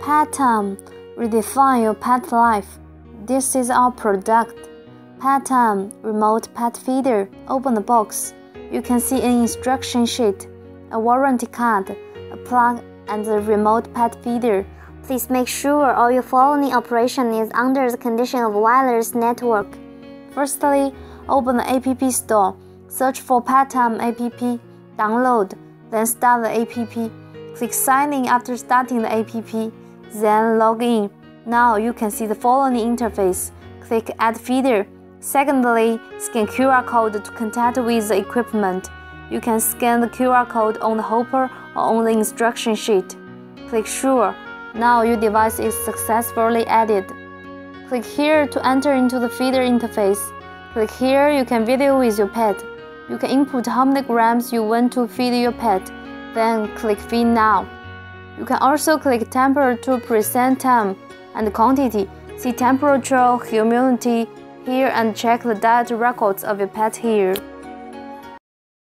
PetTime, redefine your pet life. This is our product. PetTime Remote Pet Feeder. Open the box. You can see an instruction sheet, a warranty card, a plug, and a remote pet feeder. Please make sure all your following operation is under the condition of wireless network. Firstly, open the App Store. Search for PetTime App. Download, then start the App. Click Sign in after starting the App. Then log in. Now you can see the following interface. Click Add Feeder. Secondly, scan QR code to contact with the equipment. You can scan the QR code on the hopper or on the instruction sheet. Click Sure. Now your device is successfully added. Click here to enter into the feeder interface. Click here, you can video with your pet. You can input how many grams you want to feed your pet. Then click Feed Now. You can also click Temperature to present time and quantity. See temperature, humidity here and check the diet records of your pet here.